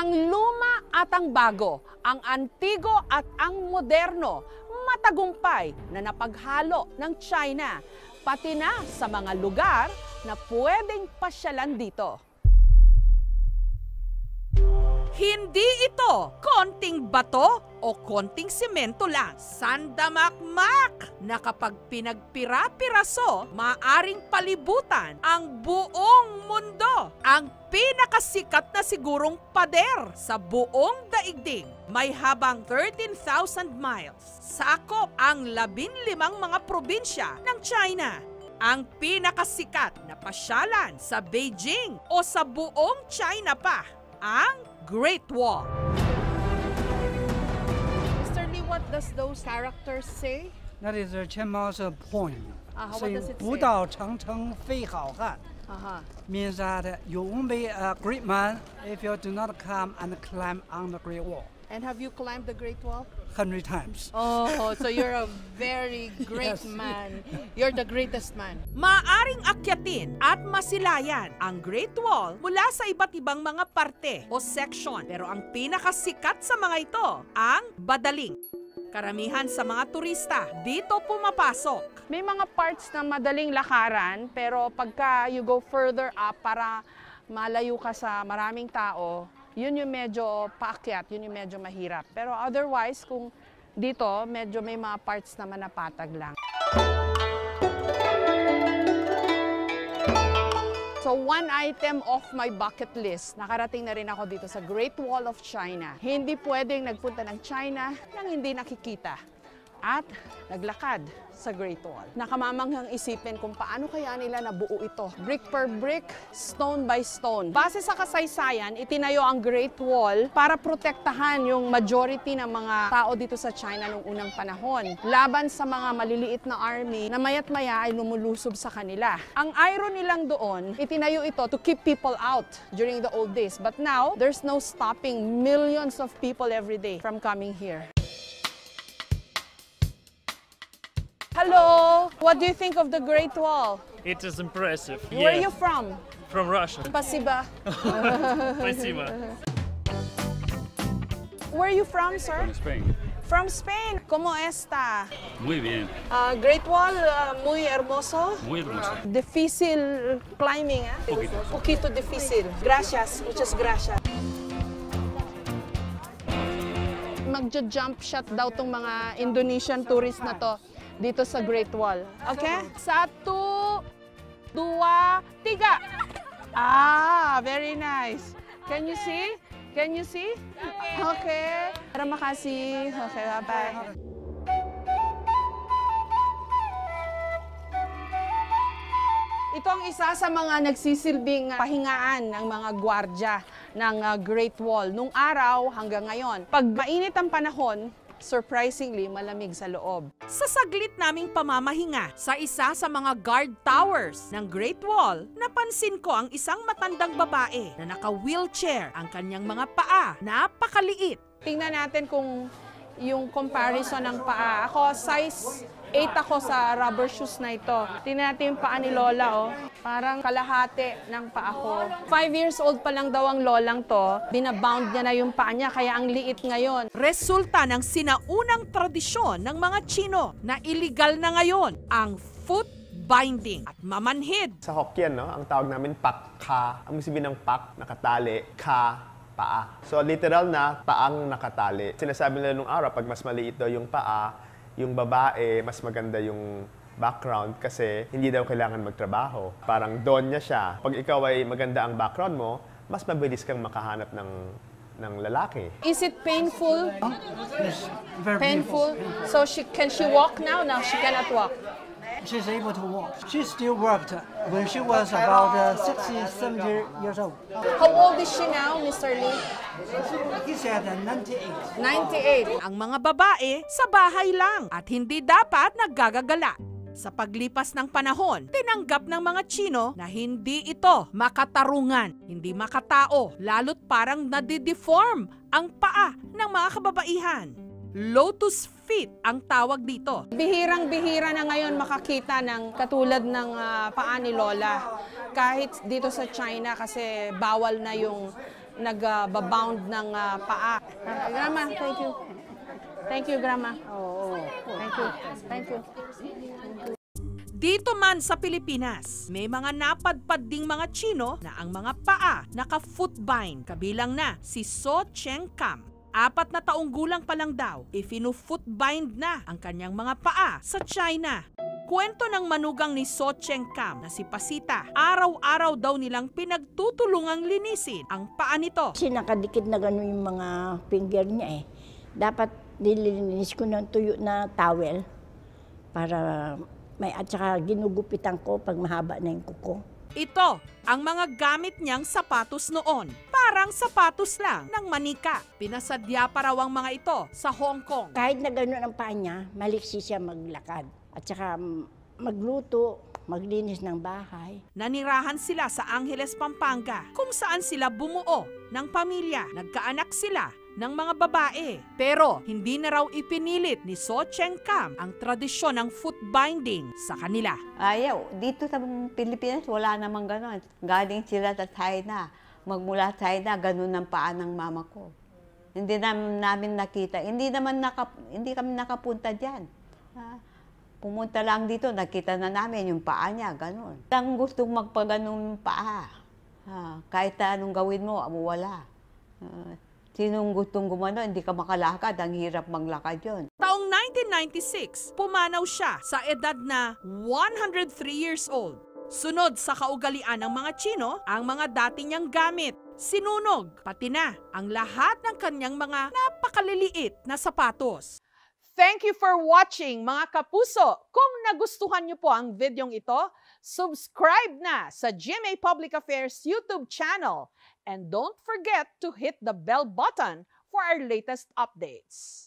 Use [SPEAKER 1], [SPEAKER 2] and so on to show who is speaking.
[SPEAKER 1] Ang luma at ang bago, ang antigo at ang moderno, matagumpay na napaghalo ng China, pati na sa mga lugar na pwedeng pasyalan dito. Hindi ito konting bato o konting semento lang. Sandamakmak na kapag pinagpira-piraso, maaring palibutan ang buong mundo. Ang pinakasikat na sigurong pader sa buong daigdig. May habang 13,000 miles. Sakop ang 15 mga probinsya ng China. Ang pinakasikat na pasyalan sa Beijing o sa buong China pa, ang Great Wall. Mr. Lee, what does those characters say?
[SPEAKER 2] That is Chen Mao's point.
[SPEAKER 1] What does it say?
[SPEAKER 2] 不到长城非好汉 means that you won't be a great man if you do not come and climb on the Great Wall.
[SPEAKER 1] And have you climbed the Great Wall?
[SPEAKER 2] 100 times.
[SPEAKER 1] Oh, so you're a very great
[SPEAKER 2] Yes.
[SPEAKER 1] man. You're the greatest man. Maaring akyatin at masilayan ang Great Wall mula sa iba't ibang mga parte o section. Pero ang pinakasikat sa mga ito, ang Badaling. Karamihan sa mga turista dito pumapasok. May mga parts na madaling lakaran, pero pagka you go further up para malayo ka sa maraming tao, yun yung medyo paakyat, yun yung medyo mahirap. Pero otherwise, kung dito, medyo may mga parts naman na patag lang. So one item of my bucket list, nakarating na rin ako dito sa Great Wall of China. Hindi pwedeng nagpunta ng China nang hindi nakikita at naglakad sa Great Wall. Nakamamanghang isipin kung paano kaya nila nabuo ito. Brick per brick, stone by stone. Base sa kasaysayan, itinayo ang Great Wall para protektahan yung majority ng mga tao dito sa China noong unang panahon. Laban sa mga maliliit na army na mayat maya ay lumulusob sa kanila. Ang irony lang doon, itinayo ito to keep people out during the old days. But now, there's no stopping millions of people every day from coming here. Hello! What do you think of the Great Wall?
[SPEAKER 3] It is impressive.
[SPEAKER 1] Where are you from?
[SPEAKER 3] From Russia.
[SPEAKER 1] Спасибо.
[SPEAKER 3] Спасибо.
[SPEAKER 1] Where are you from, sir?
[SPEAKER 4] From Spain.
[SPEAKER 1] From Spain. ¿Cómo está?
[SPEAKER 4] Muy bien,
[SPEAKER 1] Great Wall, muy hermoso.
[SPEAKER 4] muy hermoso.
[SPEAKER 1] Difícil climbing, eh?
[SPEAKER 4] Poquito.
[SPEAKER 1] Poquito difícil. Gracias, muchas gracias. Magja-jump shot daw tong mga Indonesian tourists na to dito sa Great Wall. Okay? 1, 2, 3. Very nice. Can you see? Can you see? Okay. Terima kasih. Okay, bye-bye. Ito ang isa sa mga nagsisilbing pahingaan ng mga gwardya ng Great Wall nung araw hanggang ngayon. Pag mainit ang panahon, surprisingly malamig sa loob. Sa saglit naming pamamahinga sa isa sa mga guard towers ng Great Wall, napansin ko ang isang matandang babae na naka-wheelchair. Ang kanyang mga paa, napakaliit. Tingnan natin kung yung comparison ng paa. Ako, size 8 ako sa rubber shoes na ito. Tingnan natin yung paa ni Lola, oh. Parang kalahati ng paa ko. 5 years old pa lang daw ang lolang to. Binabound niya na yung paa niya, kaya ang liit ngayon. Resulta ng sinaunang tradisyon ng mga Chino na illegal na ngayon, ang foot binding at mamanhid.
[SPEAKER 5] Sa Hokkien, no, ang tawag namin pak ka. Ang sabihin ng pak, nakatali, ka, paa. So literal na paang nakatali. Sinasabi nila nung araw, pag mas maliit daw yung paa, yung babae, mas maganda yung background kasi hindi daw kailangan magtrabaho. Parang doon niya siya. Pag ikaw ay maganda ang background mo, mas mabilis kang makahanap ng lalaki.
[SPEAKER 1] Is it painful?
[SPEAKER 2] Yes, very
[SPEAKER 1] Painful?
[SPEAKER 2] beautiful.
[SPEAKER 1] So can she walk now? Now she cannot walk.
[SPEAKER 2] She's able to walk. She still worked when she was about 60, 70 years old.
[SPEAKER 1] How old is she now, Mr. Lee?
[SPEAKER 2] He said 98.
[SPEAKER 1] 98. Ang mga babae sa bahay lang at hindi dapat naggagagala. Sa paglipas ng panahon, tinanggap ng mga Chino na hindi ito makatarungan, hindi makatao, lalo't parang nadideform ang paa ng mga kababaihan. Lotus feet ang tawag dito. Bihirang-bihira na ngayon makakita ng katulad ng paa ni Lola. Kahit dito sa China kasi bawal na yung nagbabound ng paa. Grandma, thank you. Thank you, Grandma. Oo. Thank you. Thank you.
[SPEAKER 4] Dito man sa Pilipinas, may mga napadpad ding mga Chino na ang mga paa naka-footbind. Kabilang na si So Cheng Kam. 4 na taong gulang pa lang daw, ifinu-footbind na ang kanyang mga paa sa China. Kwento ng manugang ni So Cheng Kam na si Pasita, araw-araw daw nilang pinagtutulungang linisin ang paa nito.
[SPEAKER 6] Kasi nakadikit na gano'n yung mga finger niya eh. Dapat nililinis ko ng tuyo na towel para at saka ginugupitan ko pag mahaba na yung kuko.
[SPEAKER 4] Ito ang mga gamit niyang sapatos noon. Parang sapatos lang ng manika. Pinasadya pa raw ang mga ito sa Hong Kong.
[SPEAKER 6] Kahit na gano'n ang paa niya, maliksi siya maglakad. At saka magluto, maglinis ng bahay.
[SPEAKER 4] Nanirahan sila sa Angeles, Pampanga, kung saan sila bumuo ng pamilya. Nagkaanak sila ng mga babae. Pero hindi na raw ipinilit ni So Cheng Kam ang tradisyon ng foot binding sa kanila.
[SPEAKER 7] Ayaw. Dito sa Pilipinas, wala namang gano'n. Galing sila sa China. Magmula China, gano'n ang paa ng mama ko. Hindi namin nakita. Hindi kami nakapunta dyan. Pumunta lang dito, nakita na namin yung paa niya, gano'n. Ang gustong magpaganon paa. Kahit anong gawin mo, wala. Sinong gustong gumano, hindi ka makalakad, ang hirap maglakad yun.
[SPEAKER 4] Taong 1996, pumanaw siya sa edad na 103 years old. Sunod sa kaugalian ng mga Chino, ang mga dati niyang gamit. Sinunog, pati na ang lahat ng kanyang mga napakaliliit na sapatos.
[SPEAKER 1] Thank you for watching, mga kapuso. Kung nagustuhan niyo po ang videong ito, subscribe na sa GMA Public Affairs YouTube channel. And don't forget to hit the bell button for our latest updates.